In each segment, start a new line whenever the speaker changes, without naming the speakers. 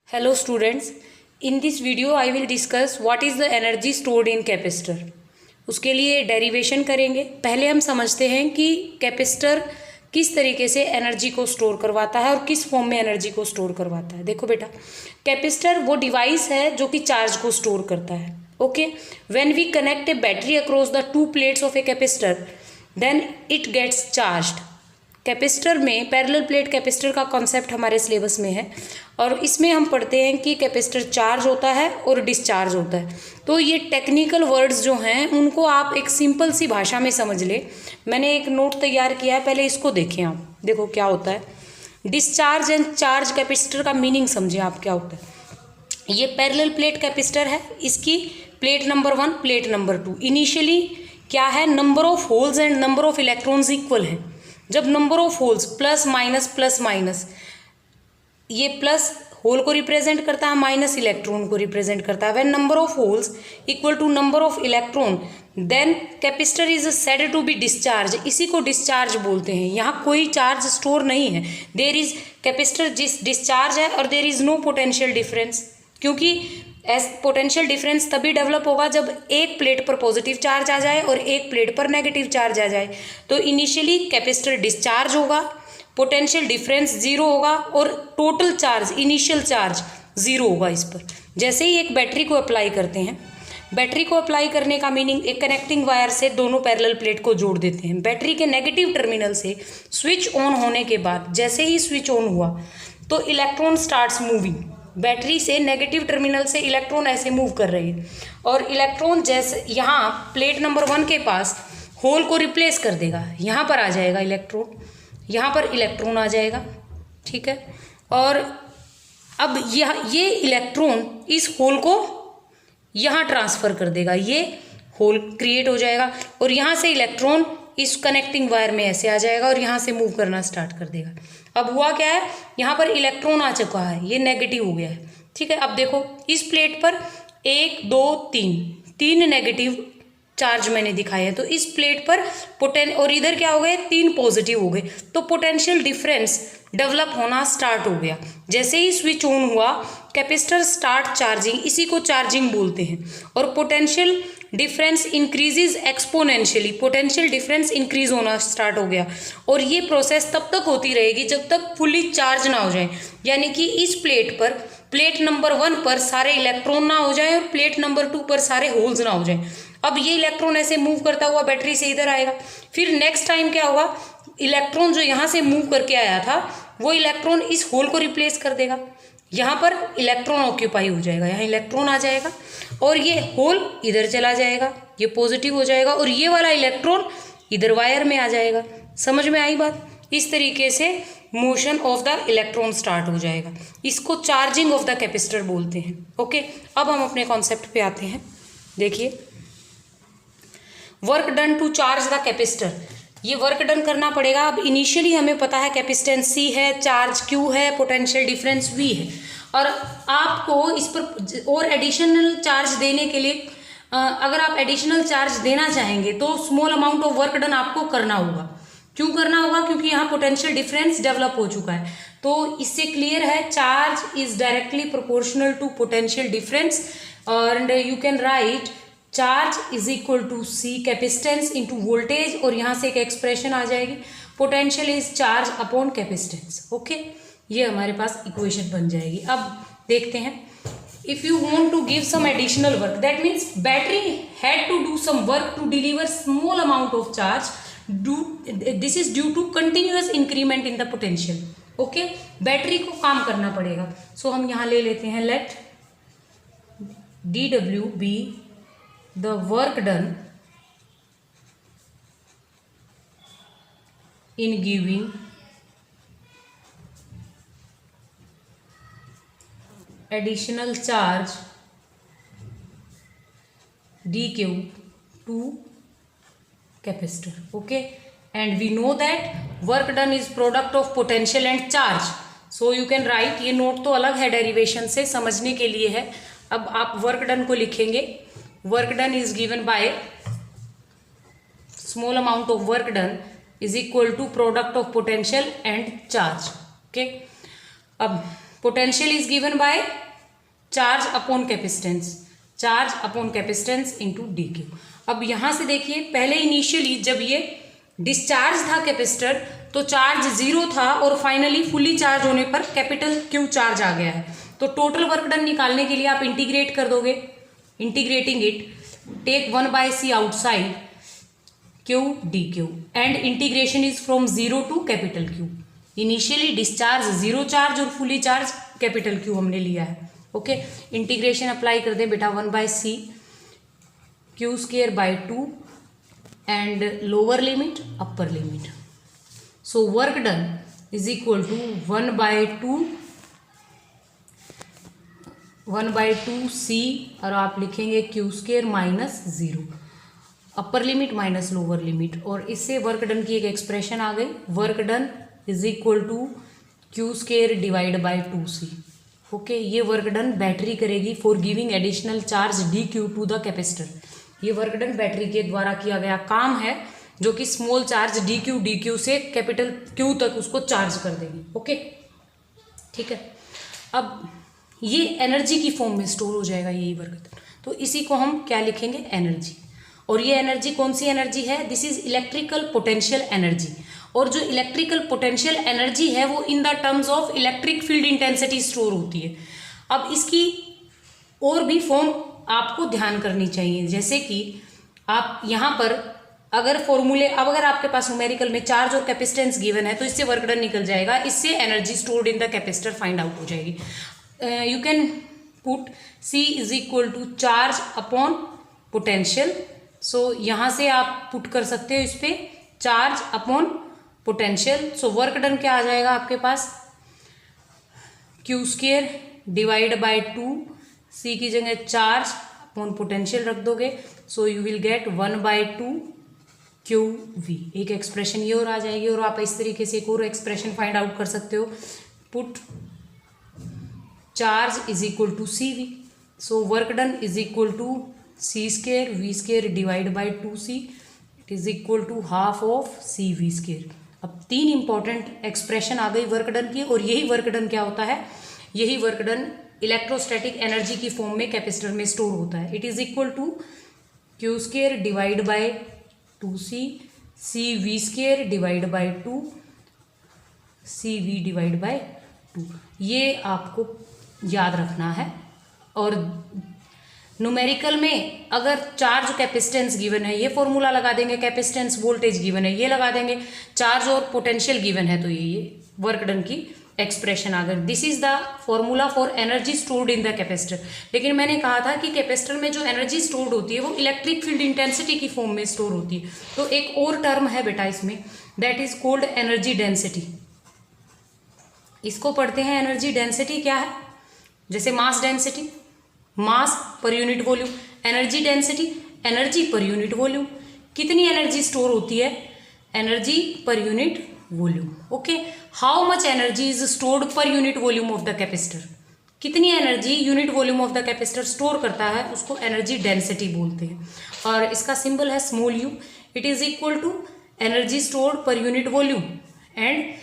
Hello students, in this video I will discuss what is the energy stored in capacitor. उसके लिए derivation करेंगे। पहले हम समझते हैं कि कैपेसिटर किस तरीके से एनर्जी को स्टोर करवाता है और किस फॉर्म में एनर्जी को स्टोर करवाता है। देखो बेटा, कैपेसिटर वो डिवाइस है जो कि चार्ज को स्टोर करता है। Okay, when we connect a battery across the two plates of a capacitor then it gets charged. Capacitor में पैरेलल प्लेट कैपेसिटर का कॉन्सेप्ट हमारे सिलेबस में है और इसमें हम पढ़ते हैं कि कैपेसिटर चार्ज होता है और डिस्चार्ज होता है। तो ये टेक्निकल वर्ड्स जो हैं उनको आप एक सिंपल सी भाषा में समझ ले। मैंने एक नोट तैयार किया है, पहले इसको देखें आप। देखो क्या होता है डिस्चार्ज एंड चार्ज कैपेसिटर का मीनिंग समझें आप क्या होता है। ये पैरेलल प्लेट कैपेसिटर है, इसकी plate number 1 plate number 2 initially क्या है, number of holes and number of electrons equal है। जब number of holes plus minus, ये प्लस होल को रिप्रेजेंट करता है, माइनस इलेक्ट्रॉन को रिप्रेजेंट करता है। When number of holes equal to number of electron then capacitor is said to be discharge. इसी को डिस्चार्ज बोलते हैं। यहाँ कोई चार्ज स्टोर नहीं है, देयर इज कैपेसिटर डिस्चार्ज है और there is no potential difference. क्योंकि पोटेंशियल डिफरेंस तभी डेवलप होगा जब एक प्लेट पर पॉजिटिव चार्ज आ जाए और एक प्लेट पर नेगेटिव चार्ज आ जाए। तो इनिशियली कैपेसिटर डिस्चार्ज होगा, पोटेंशियल डिफरेंस जीरो होगा और total charge initial charge zero होगा इस पर। जैसे ही एक बैटरी को अप्लाई करते हैं, बैटरी को अप्लाई करने का मीनिंग एक कनेक्टिंग वायर से दोनों पैरेलल प्लेट को जोड़ देते हैं। बैटरी के नेगेटिव टर्मिनल से स्विच ऑन होने के बाद जैसे ही स्विच ऑन हुआ तो इलेक्ट्रॉन स्टार्ट्स मूविंग। बैटरी से नेगेटिव टर्मिनल से इलेक्ट्रॉन ऐसे मूव कर रहे हैं और इलेक्ट्रॉन जैसे यहाँ प्लेट नंबर 1 के पास होल को रिप्लेस कर देगा। यहाँ पर आ जाएगा इलेक्ट्रॉन, यहाँ पर इलेक्ट्रॉन आ जाएगा, ठीक है। और अब ये इलेक्ट्रॉन इस होल को यहाँ ट्रांसफ़र कर देगा, ये होल क्रिएट हो जाएगा और यहाँ से इलेक्ट्रॉन इस कनेक्टिंग वायर में ऐसे आ जाएगा और यहाँ से मूव करना स्टार्ट कर देगा। अब हुआ क्या है, यहाँ पर इलेक्ट्रॉन आ चुका है, ये नेगेटिव हो गया है, ठीक है। अब देखो इस प्लेट पर 1 2 3 नेगेटिव चार्ज मैंने दिखाए हैं। तो इस प्लेट पर और इधर क्या हो गए, 3 पॉजिटिव हो गए। तो पोटेंशियल डिफरेंस डेवलप होना स्टार्ट हो गया। जैसे ही स्विच ऑन हुआ कैपेसिटर स्टार्ट चार्जिंग, इसी को चार्जिंग बोलते हैं। और potential difference increases exponentially, potential difference increase होना स्टार्ट हो गया। और ये प्रोसेस तब तक होती रहेगी जब तक फुली चार्ज ना हो जाए। यानी कि इस प्लेट पर प्लेट नंबर 1 पर सारे इलेक्ट्रॉन ना हो जाए और प्लेट नंबर 2 पर सारे होल्स ना हो जाए। अब ये इलेक्ट्रॉन ऐसे मूव करता हुआ बैटरी से इधर आएगा। फिर नेक्स्ट टाइम क्या होगा, इलेक्ट्रॉन जो यहाँ से मूव करके आया था वो इलेक्ट्रॉन इस होल को रिप्लेस कर देगा। यहाँ पर इलेक्ट्रॉन ऑक्यूपाई हो जाएगा, यहाँ इलेक्ट्रॉन आ जाएगा और ये होल इधर चला जाएगा, ये पॉजिटिव हो जाएगा और ये वाला इलेक्ट्रॉन इधर वायर में आ जाएगा। समझ में आई बात? इस तरीके से motion of the electron start हो जाएगा। इसको चार्जिंग ऑफ द कैपेसिटर बोलते हैं। ओके, अब हम अपने कॉन्सेप्ट पे आते हैं। देखिए, work done to charge the capacitor. ये वर्क डन करना पड़ेगा। अब इनिशियली हमें पता है कैपेसिटेंस C है, चार्ज Q है, पोटेंशियल डिफरेंस V है। और आपको इस पर और एडिशनल चार्ज देने के लिए अगर आप एडिशनल चार्ज देना चाहेंगे तो small amount of work done आपको करना होगा। क्यों करना होगा? क्योंकि यहाँ पोटेंशियल डिफरेंस डेवलप हो चुका है। तो इससे क्लियर है, charge is directly proportional to potential difference और you can write charge is equal to C capacitance into voltage. और यहाँ से एक एक्सप्रेशन आ जाएगी, potential is charge upon capacitance. Okay, ये हमारे पास इक्वेशन बन जाएगी। अब देखते हैं, if you want to give some additional work that means battery had to do some work to deliver small amount of charge, this is due to continuous increment in the potential. Okay, battery को काम करना पड़ेगा। सो हम यहाँ ले लेते हैं, late dW be the work done in giving additional charge dq to capacitor. Okay, and we know that work done is product of potential and charge. So you can write, ये नोट तो अलग है derivation से, समझने के लिए है। अब आप वर्क डन को लिखेंगे, work done is given by small amount of work done is equal to product of potential and charge. Okay, अब potential is given by charge upon capacitance into D Q. अब यहाँ से देखिए, पहले initially जब ये डिस्चार्ज था capacitor तो चार्ज 0 था और फाइनली फुली चार्ज होने पर कैपिटल क्यू चार्ज आ गया है। तो टोटल वर्क डन निकालने के लिए आप इंटीग्रेट कर दोगे, integrating it take 1/c outside Q D Q and integration is from 0 to capital Q. Initially discharge 0 charge और फुली चार्ज कैपिटल क्यू हमने लिया है। ओके, इंटीग्रेशन अप्लाई कर दें बेटा 1/c Q square by 2 and lower limit upper limit. So work done is equal to 1/2 c और आप लिखेंगे Q square minus 0 upper limit minus lower limit, और इससे वर्क डन की एक एक्सप्रेशन आ गई। Work done is equal to Q square divide by 2c। Okay, ये वर्क डन बैटरी करेगी for giving additional charge D Q to the capacitor. ये work done battery के द्वारा किया गया काम है जो कि स्मॉल चार्ज डी क्यू से कैपिटल क्यू तक उसको चार्ज कर देगी। ओके, ठीक है। अब ये एनर्जी की फॉर्म में स्टोर हो जाएगा यही वर्क डन, तो इसी को हम क्या लिखेंगे, एनर्जी। और ये एनर्जी कौन सी एनर्जी है, this is electrical potential energy. और जो इलेक्ट्रिकल पोटेंशियल एनर्जी है वो in the terms of electric field intensity store होती है। अब इसकी और भी फॉर्म आपको ध्यान करनी चाहिए, जैसे कि आप यहाँ पर अगर फॉर्मूले, अब अगर आपके पास न्यूमेरिकल में चार्ज और कैपेसिटेंस गिवन है तो इससे वर्क डन निकल जाएगा, इससे energy stored in the capacitor find out हो जाएगी। You can put C is equal to charge upon potential. So यहाँ से आप पुट कर सकते हो इस पे charge upon potential. So work done क्या आ जाएगा आपके पास, Q square divide by 2, C की जगह चार्ज अपॉन पोटेंशियल रख दोगे। So you will get 1/2 Q V. एक एक्सप्रेशन ये और आ जाएगी, और आप इस तरीके से एक और एक्सप्रेशन फाइंड आउट कर सकते हो, put charge is equal to C V. So work done is equal to C square V square divide by 2c, it is equal to half of C V square. अब 3 important expression आ गई work done की, और यही work done क्या होता है, यही वर्क डन इलेक्ट्रोस्टैटिक एनर्जी की फॉर्म में कैपेसिटर में स्टोर होता है। It is equal to Q square divide by 2c C V square divide by 2 C V divide by 2। ये आपको याद रखना है। और न्यूमेरिकल में अगर चार्ज कैपेसिटेंस गिवन है ये फॉर्मूला लगा देंगे, कैपेसिटेंस वोल्टेज गिवन है ये लगा देंगे, चार्ज और पोटेंशियल गिवन है तो ये वर्क डन की एक्सप्रेशन आ गई। This is the formula for energy stored in the capacitor. लेकिन मैंने कहा था कि कैपेसिटर में जो एनर्जी स्टोर्ड होती है वो इलेक्ट्रिक फील्ड इंटेंसिटी की फॉर्म में स्टोर होती है। तो एक और टर्म है बेटा इसमें, that is called energy density. इसको पढ़ते हैं एनर्जी डेंसिटी क्या है, जैसे मास density mass per unit volume, energy density energy per unit volume. कितनी एनर्जी स्टोर होती है, energy per unit volume. Okay, how much energy is stored per unit volume of the capacitor, कितनी energy unit volume of the capacitor store करता है उसको energy density बोलते हैं। और इसका सिंबल है small U. It is equal to energy stored per unit volume and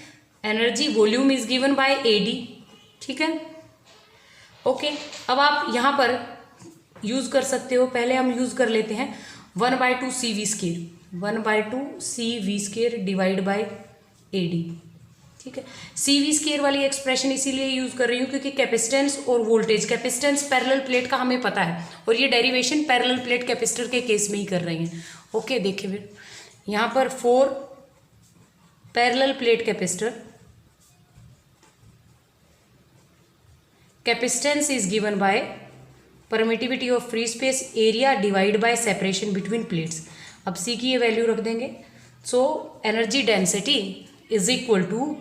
energy volume is given by AD। ठीक है, ओके। अब आप यहाँ पर यूज़ कर सकते हो, पहले हम यूज़ कर लेते हैं 1/2 CV square, 1/2 CV square divide by AD। ठीक है, CV स्क्वायर वाली एक्सप्रेशन इसीलिए यूज़ कर रही हूँ क्योंकि कैपेसिटेंस और वोल्टेज, कैपेसिटेंस पैरेलल प्लेट का हमें पता है और ये डेरिवेशन पैरेलल प्लेट कैपेसिटर के केस में ही कर रही हैं। ओके, देखिए फिर यहाँ पर 4 parallel plate capacitor, capacitance is given by permittivity of free space area divide by separation between plates. अब C की ये वैल्यू रख देंगे। सो energy density is equal to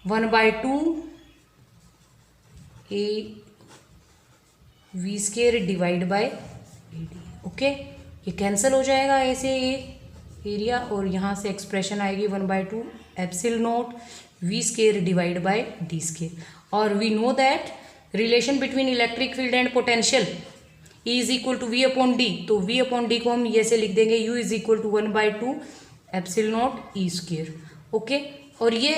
1/2 AV square divide by AD। Okay, ये कैंसिल हो जाएगा ऐसे ये एरिया, और यहाँ से एक्सप्रेशन आएगी 1/2 epsilon nought V square divide by D square. और we know that relation between electric field and potential E is equal to V upon D। तो V अपॉन D को हम ये से लिख देंगे U is equal to 1/2 epsilon nought E square. Okay, और ये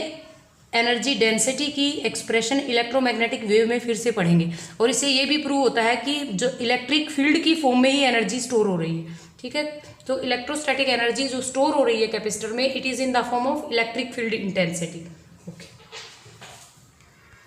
एनर्जी डेंसिटी की एक्सप्रेशन इलेक्ट्रोमैग्नेटिक वेव में फिर से पढ़ेंगे, और इससे ये भी प्रूव होता है कि जो इलेक्ट्रिक फील्ड की फॉर्म में ही एनर्जी स्टोर हो रही है। ठीक है, तो इलेक्ट्रोस्टैटिक एनर्जी जो स्टोर हो रही है कैपेसिटर में, it is in the form of electric field intensity.